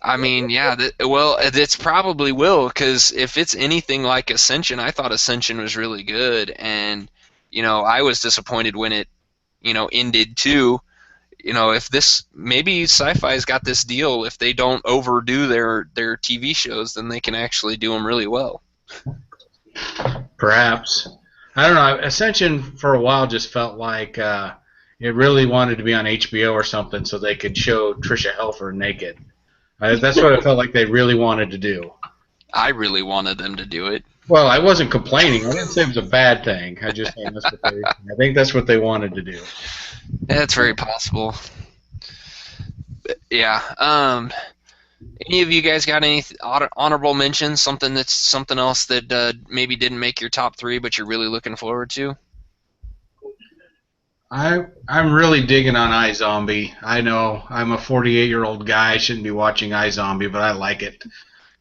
it probably will, because if it's anything like Ascension, I thought Ascension was really good, and I was disappointed when it ended too. If this, maybe Sci-Fi's got this deal, if they don't overdo their TV shows, then they can actually do them really well. Perhaps. I don't know. Ascension for a while just felt like it really wanted to be on HBO or something so they could show Tricia Helfer naked. That's what it felt like they really wanted to do. I really wanted them to do it. Well, I wasn't complaining. I didn't say it was a bad thing. I just think I think that's what they wanted to do. That's very possible. But, yeah. Any of you guys got any honorable mentions? Something else that maybe didn't make your top 3, but you're really looking forward to? I'm really digging on iZombie. I know I'm a 48-year-old guy. I shouldn't be watching iZombie, but I like it.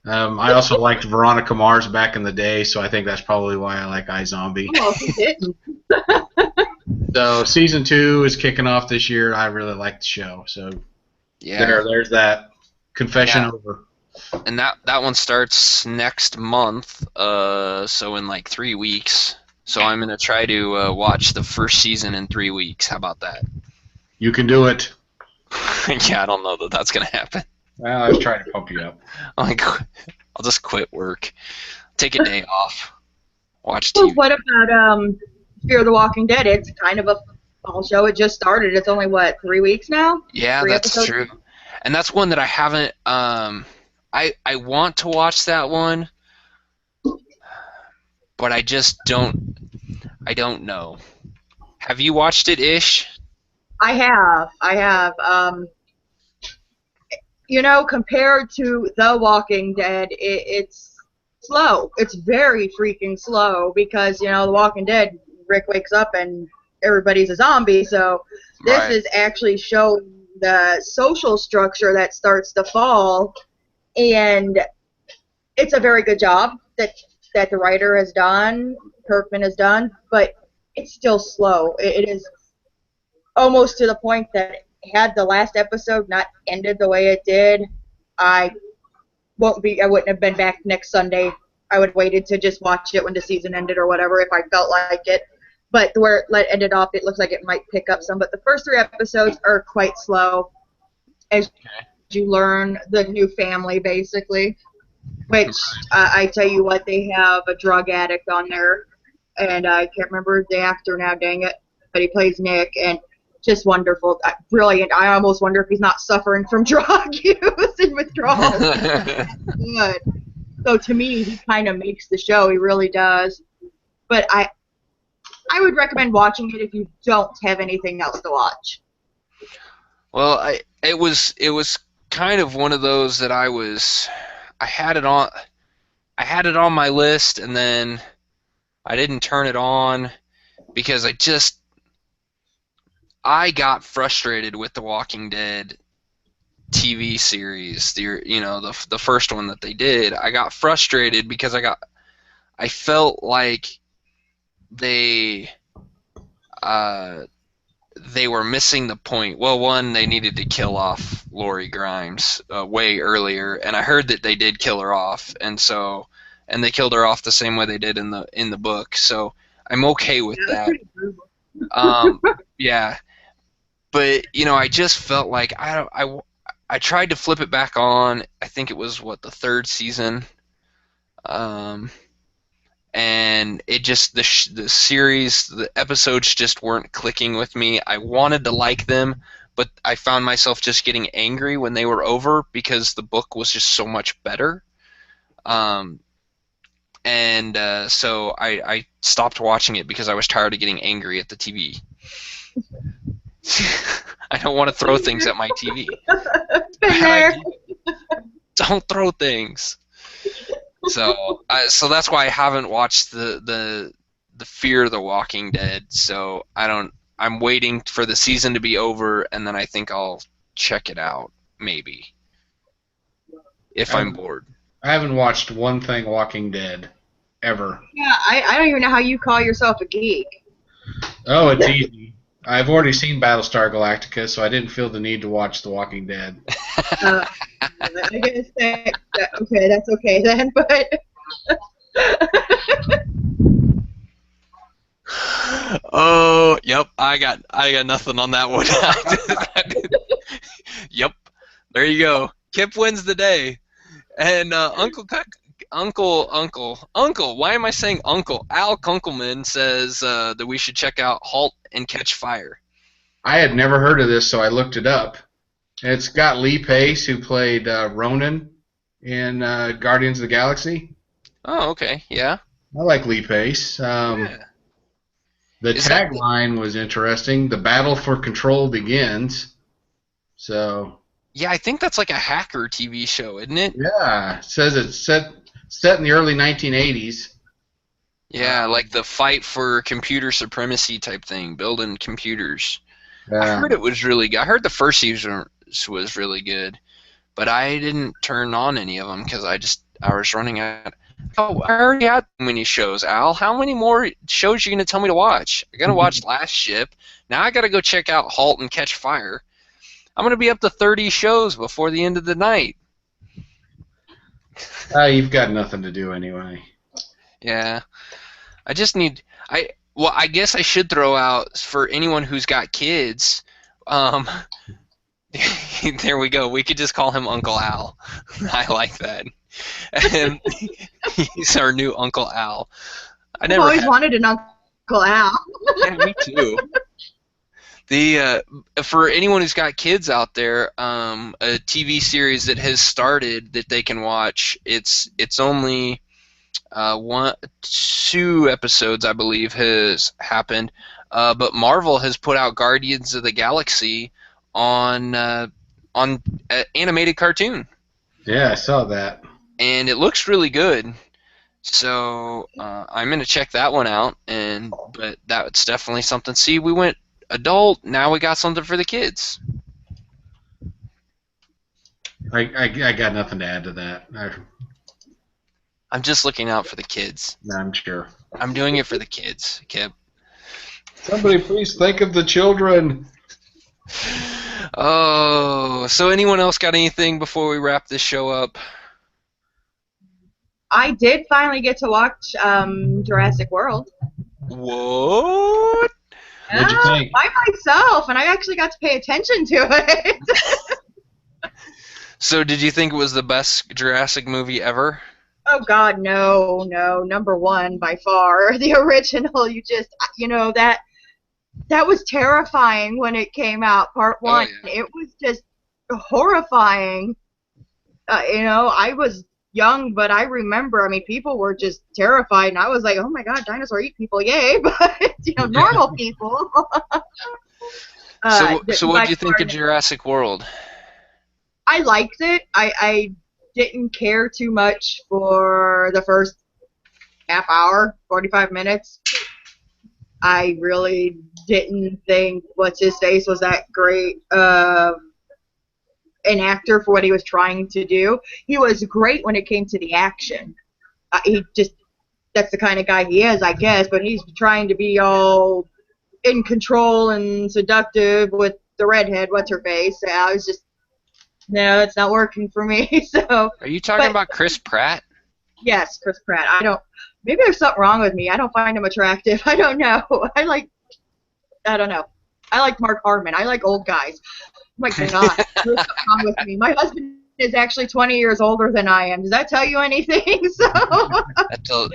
I also liked Veronica Mars back in the day, so I think that's probably why I like iZombie. Oh, he didn't. So season 2 is kicking off this year. I really like the show. So yeah, there's that. Confession Yeah. over. And that one starts next month, so in like 3 weeks. So I'm gonna try to watch the first season in 3 weeks. How about that? You can do it. Yeah, I don't know that that's gonna happen. Well, I was trying to pump you up. I'll just quit work, take a day off, watch So TV. what about Fear the Walking Dead? It's kind of a fall show. It just started. It's only what, 3 weeks now? Yeah, Three that's episodes. true. And that's one that I haven't. I want to watch that one, but I just don't. I don't know. Have you watched it, Ish? I have. Compared to The Walking Dead, it's slow. It's very freaking slow because, The Walking Dead, Rick wakes up and everybody's a zombie. So this Right. is actually showing the social structure that starts to fall, and it's a very good job that the writer has done, Kirkman has done, but it's still slow. It is almost to the point that had the last episode not ended the way it did, I I wouldn't have been back next Sunday. I would have waited to just watch it when the season ended or whatever if I felt like it. But where it ended off, it looks like it might pick up some. But the first 3 episodes are quite slow as you learn the new family, basically. Which, I tell you what, they have a drug addict on there. And I can't remember the actor now, dang it. But he plays Nick, and just wonderful. Brilliant. I almost wonder if he's not suffering from drug use and withdrawal. Good. So to me, he kind of makes the show. He really does. But I would recommend watching it if you don't have anything else to watch. Well, it was kind of one of those that I had it on my list, and then I didn't turn it on because I got frustrated with the Walking Dead TV series. The first one that they did. I got frustrated because I felt like they they were missing the point. Well, one, they needed to kill off Lori Grimes way earlier, and I heard that they did kill her off, and they killed her off the same way they did in the book. So I'm okay with that. Yeah, but I just felt like I tried to flip it back on. I think it was the third season. And it just the series, the episodes just weren't clicking with me. I wanted to like them, but I found myself just getting angry when they were over because the book was just so much better. And so I stopped watching it because I was tired of getting angry at the TV. I don't want to throw things at my TV. Been there. Don't throw things. So that's why I haven't watched the Fear the Walking Dead. So I'm waiting for the season to be over, and then I think I'll check it out, maybe, if I'm bored. I haven't watched one thing Walking Dead ever. Yeah, I don't even know how you call yourself a geek. Oh, it's easy. I've already seen Battlestar Galactica, so I didn't feel the need to watch The Walking Dead. I guess okay, that's okay then, but Oh, yep, I got nothing on that one. Yep, there you go. Kip wins the day, and Uncle, why am I saying Uncle? Al Kunkelman says that we should check out *Halt and Catch Fire*. I had never heard of this, so I looked it up. It's got Lee Pace, who played Ronan in Guardians of the Galaxy. Oh, okay, yeah. I like Lee Pace. Yeah. The tagline was interesting. The battle for control begins. So. Yeah, I think that's like a hacker TV show, isn't it? Yeah, it says it's set in the early 1980s. Yeah, like the fight for computer supremacy type thing, building computers. I heard it was really good. I heard the first season was really good, but I didn't turn on any of them because I was running out. Oh, I already had too many shows, Al. How many more shows are you going to tell me to watch? I got to watch Last Ship. Now I got to go check out *Halt and Catch Fire*. I'm going to be up to 30 shows before the end of the night. You've got nothing to do anyway. Yeah. I just need well, I guess I should throw out for anyone who's got kids. Um, there we go. We could just call him Uncle Al. I like that. And he's our new Uncle Al. I I've never always had. wanted an Uncle Al. Yeah, me too. The for anyone who's got kids out there, a TV series that has started that they can watch. It's only two episodes, I believe, has happened. But Marvel has put out Guardians of the Galaxy on animated cartoon, Yeah, I saw that. and it looks really good. So I'm gonna check that one out, but that's definitely something. See, we went adult, now we got something for the kids. I got nothing to add to that. I'm just looking out for the kids. I'm sure. I'm doing it for the kids, Kip. Somebody please think of the children. Oh, so anyone else got anything before we wrap this show up? I did finally get to watch Jurassic World. What? What'd you think? By myself, and I actually got to pay attention to it. So did you think it was the best Jurassic movie ever? Oh God, no, number one by far. The original, that was terrifying when it came out, part one. Oh, yeah. It was just horrifying. I was young, but I remember, people were just terrified, and I was like, oh my God, dinosaur eat people, yay, but, normal people. So what did you think of Jurassic World? I liked it. I didn't care too much for the first half hour, 45 minutes. I really didn't think what's-his-face was that great an actor for what he was trying to do. He was great when it came to the action. That's the kind of guy he is, I guess, but he's trying to be all in control and seductive with the redhead, what's-her-face. I was just, no, it's not working for me. So. Are you talking about Chris Pratt? Yes, Chris Pratt. Maybe there's something wrong with me. I don't find him attractive. I don't know. I don't know. I like Mark Harmon. I like old guys. Oh my God, there's something wrong with me. My husband is actually 20 years older than I am. Does that tell you anything? So.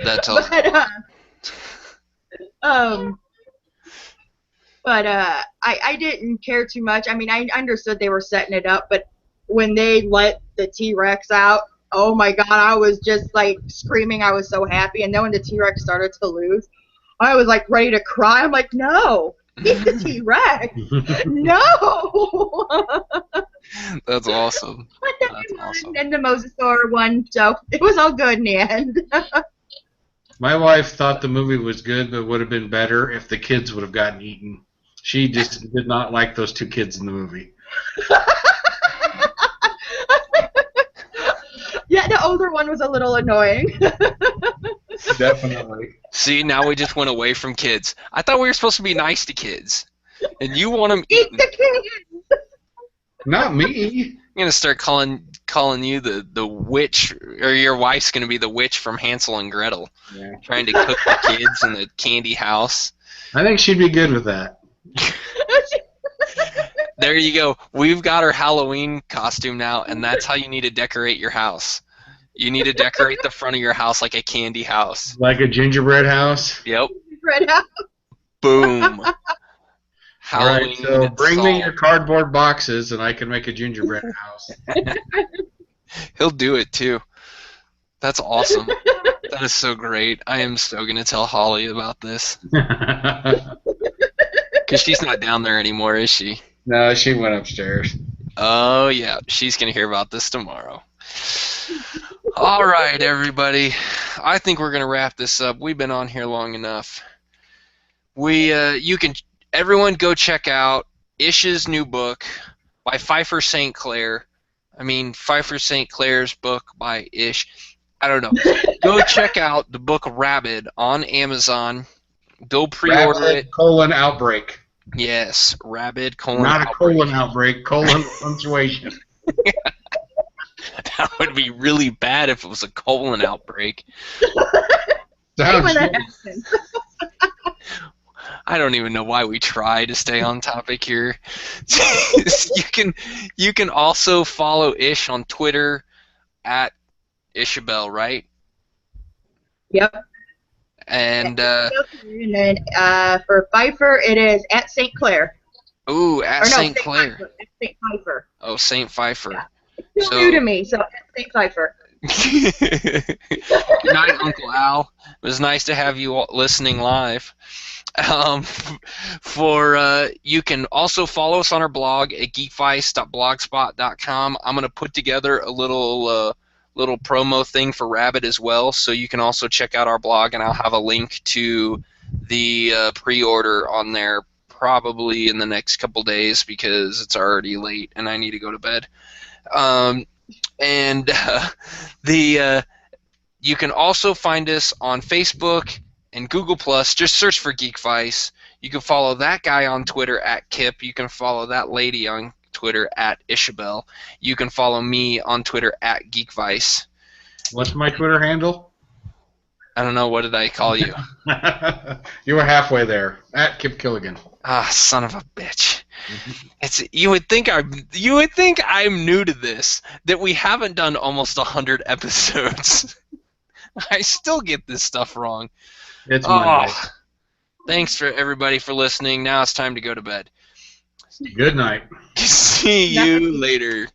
That tells. But I didn't care too much. I understood they were setting it up, but when they let the T-Rex out, oh my God, I was just like screaming. I was so happy. And then when the T-Rex started to lose, I was like ready to cry. I'm like, no, eat the T-Rex. No. That's awesome. But then and the Mosasaur won, so it was all good in the end. My wife thought the movie was good, but would have been better if the kids would have gotten eaten. She just did not like those two kids in the movie. Yeah, the older one was a little annoying. Definitely. See, now we just went away from kids. I thought we were supposed to be nice to kids, and you want them Eat eaten. the kids. Not me. I'm gonna start calling you the witch, or your wife's gonna be the witch from Hansel and Gretel, Yeah. trying to cook the kids in the candy house. I think she'd be good with that. There you go. We've got our Halloween costume now, and that's how you need to decorate your house. You need to decorate the front of your house like a candy house. Like a gingerbread house. Yep. Red House. Boom. All Halloween. right, so and bring me your salt. cardboard boxes, and I can make a gingerbread house. He'll do it too. That's awesome. That is so great. I am so gonna tell Holly about this because she's not down there anymore, is she? No, she went upstairs. Oh yeah, she's gonna hear about this tomorrow. All right, everybody. I think we're gonna wrap this up. We've been on here long enough. Everyone go check out Ish's new book by Pfeiffer St. Clair. Pfeiffer St. Clair's book by Ish. I don't know. Go check out the book Rabid on Amazon. Go pre-order it. Outbreak. Yes, Rabid : Not a outbreak. colon outbreak, colon punctuation. That would be really bad if it was a colon outbreak. Hey, when that happens. I don't even know why we try to stay on topic here. You can also follow Ish on Twitter at Ishabel, right? Yep. And then for Pfeiffer, it is at St. Clair. ooh, at St. Clair. Pfeiffer, at St. Pfeiffer. Oh, St. Pfeiffer. Yeah. It's still new to me, so at St. Pfeiffer. Good night, Uncle Al. It was nice to have you listening live. You can also follow us on our blog at geekvice.blogspot.com. I'm gonna put together a little promo thing for Rabbit as well, so you can also check out our blog, and I'll have a link to the pre-order on there probably in the next couple days because it's already late and I need to go to bed. You can also find us on Facebook and Google+. Just search for Geek Vice. You can follow that guy on Twitter at Kip. You can follow that lady on Twitter at Ishabel. You can follow me on Twitter at Geek Vice. What's my Twitter handle? I don't know. What did I call you? You were halfway there. At Kip Killigan. Ah, son of a bitch. You would think I'm new to this, that we haven't done almost 100 episodes. I still get this stuff wrong. It's Monday. Thanks for everybody for listening. Now it's time to go to bed. Good night. See you later.